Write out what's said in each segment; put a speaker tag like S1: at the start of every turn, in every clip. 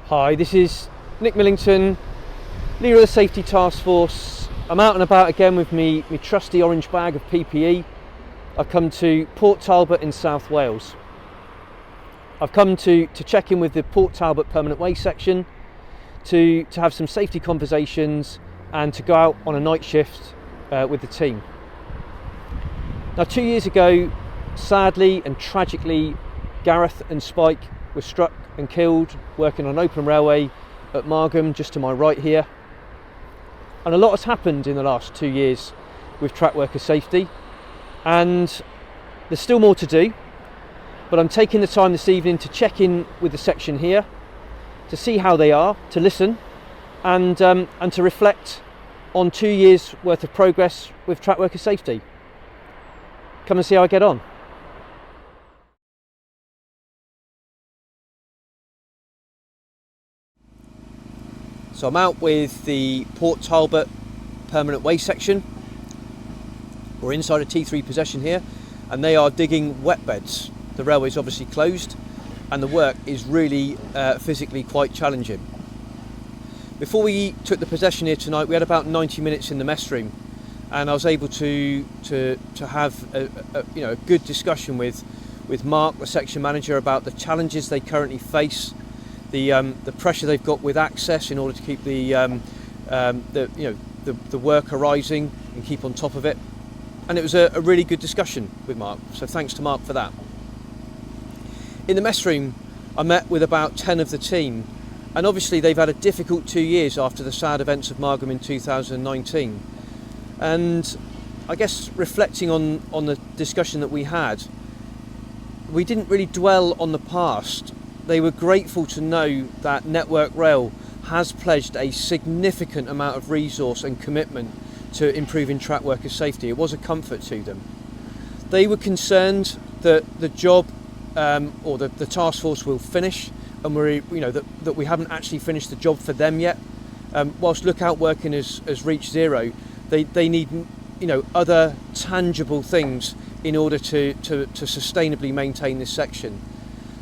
S1: Hi, this is Nick Millington, leader of the Safety Task Force. I'm out and about again with me trusty orange bag of PPE. I've come to Port Talbot in South Wales. I've come to check in with the Port Talbot Permanent Way section to have some safety conversations and to go out on a night shift with the team. Now, 2 years ago, sadly and tragically, Gareth and Spike were struck and killed working on an open railway at Margam, just to my right here. And a lot has happened in the last 2 years with track worker safety, and there's still more to do, but I'm taking the time this evening to check in with the section here, to see how they are, to listen and to reflect on 2 years worth of progress with track worker safety. Come and see how I get on. So I'm out with the Port Talbot Permanent Way section. We're inside a T3 possession here, and they are digging wet beds. The railway's obviously closed and the work is really physically quite challenging. Before we took the possession here tonight, we had about 90 minutes in the mess room, and I was able to have a good discussion with Mark, the section manager, about the challenges they currently face, the pressure they've got with access in order to keep the work arising and keep on top of it. And it was a really good discussion with Mark, so thanks to Mark for that. In the mess room, I met with about 10 of the team, and obviously they've had a difficult 2 years after the sad events of Margam in 2019. And I guess reflecting on the discussion that we had, we didn't really dwell on the past. They were grateful to know that Network Rail has pledged a significant amount of resource and commitment to improving track worker safety. It was a comfort to them. They were concerned that the job or the task force will finish, and that we haven't actually finished the job for them yet. Whilst Lookout Working has reached zero, they need other tangible things in order to sustainably maintain this section.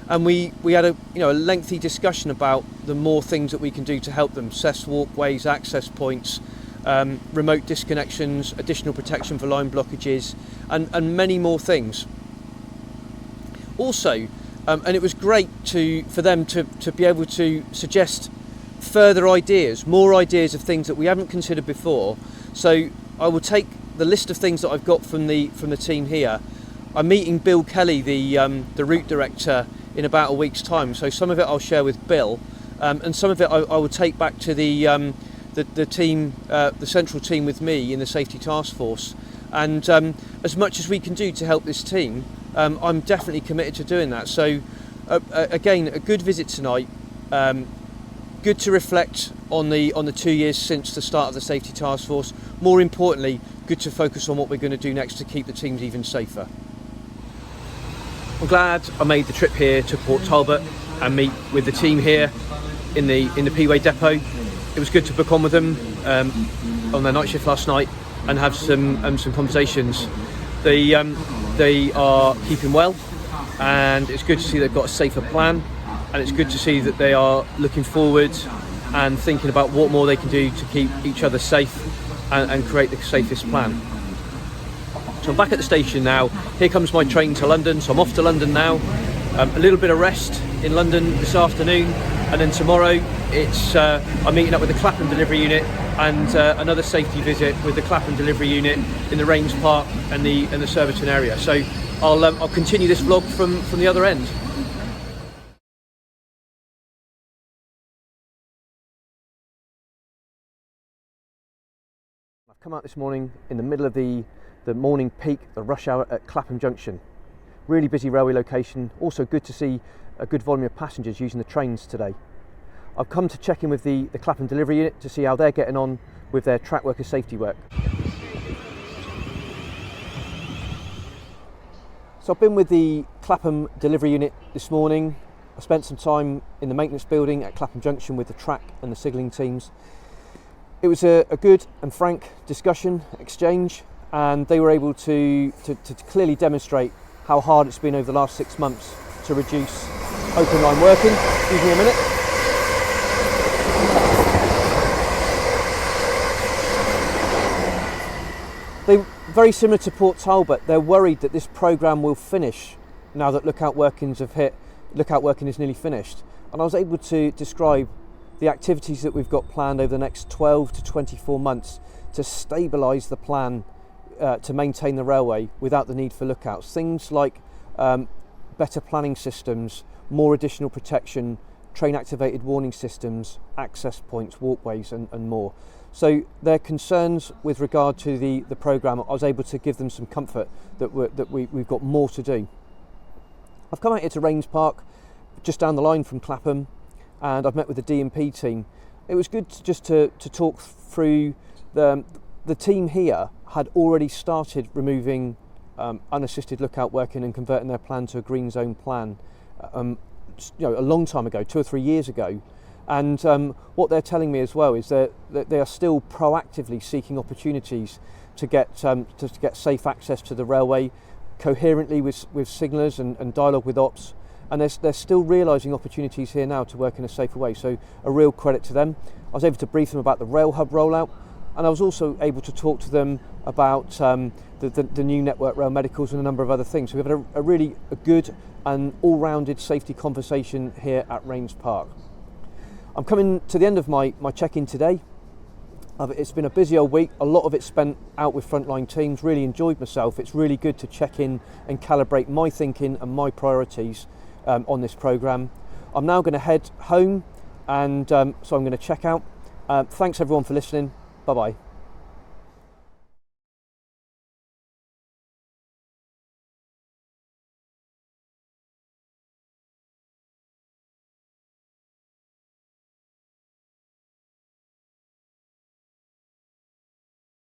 S1: And we had a lengthy discussion about the more things that we can do to help them: cess walkways, access points, remote disconnections, additional protection for line blockages, and many more things. Also, and it was great for them to be able to suggest further ideas, more ideas of things that we haven't considered before. So I will take the list of things that I've got from the team here. I'm meeting Bill Kelly, the route director, in about a week's time. So some of it I'll share with Bill, and some of it I will take back to the team, the central team with me in the Safety Task Force. And as much as we can do to help this team, I'm definitely committed to doing that. So again, a good visit tonight. Good to reflect on the 2 years since the start of the Safety Task Force. More importantly, good to focus on what we're going to do next to keep the teams even safer. I'm glad I made the trip here to Port Talbot and meet with the team here in the P-Way depot. It was good to book on with them on their night shift last night and have some conversations. They are keeping well, and it's good to see they've got a safer plan, and it's good to see that they are looking forward and thinking about what more they can do to keep each other safe and create the safest plan. So I'm back at the station now. Here comes my train to London, so I'm off to London now. A little bit of rest in London this afternoon, and then tomorrow I'm meeting up with the Clapham Delivery Unit and another safety visit with the Clapham Delivery Unit in the Rains Park and the Surbiton area. So I'll continue this vlog from the other end. I've come out this morning in the middle of the morning peak, the rush hour at Clapham Junction. Really busy railway location. Also good to see a good volume of passengers using the trains today. I've come to check in with the Clapham Delivery Unit to see how they're getting on with their track worker safety work. So I've been with the Clapham Delivery Unit this morning. I spent some time in the maintenance building at Clapham Junction with the track and the signalling teams. It was a good and frank discussion, exchange, and they were able to clearly demonstrate how hard it's been over the last 6 months to reduce open line working. Excuse me a minute. They very similar to Port Talbot. They're worried that this programme will finish now that lookout working is nearly finished. And I was able to describe the activities that we've got planned over the next 12 to 24 months to stabilise the plan to maintain the railway without the need for lookouts. Things like better planning systems, more additional protection, train activated warning systems, access points, walkways and more. So their concerns with regard to the programme, I was able to give them some comfort that we've got more to do. I've come out here to Rains Park, just down the line from Clapham, and I've met with the D&P team. It was good to talk through the team here had already started removing unassisted lookout working and converting their plan to a green zone plan a long time ago, 2 or 3 years ago. And what they're telling me as well is that they are still proactively seeking opportunities to get safe access to the railway, coherently with signallers and dialogue with ops. And they're still realising opportunities here now to work in a safer way. So a real credit to them. I was able to brief them about the Rail Hub rollout, and I was also able to talk to them about the new Network Rail Medicals and a number of other things. So we've had a really good and all-rounded safety conversation here at Rains Park. I'm coming to the end of my check-in today. It's been a busy old week, a lot of it spent out with frontline teams, really enjoyed myself. It's really good to check in and calibrate my thinking and my priorities on this programme. I'm now going to head home, and so I'm going to check out. Thanks everyone for listening. Bye bye.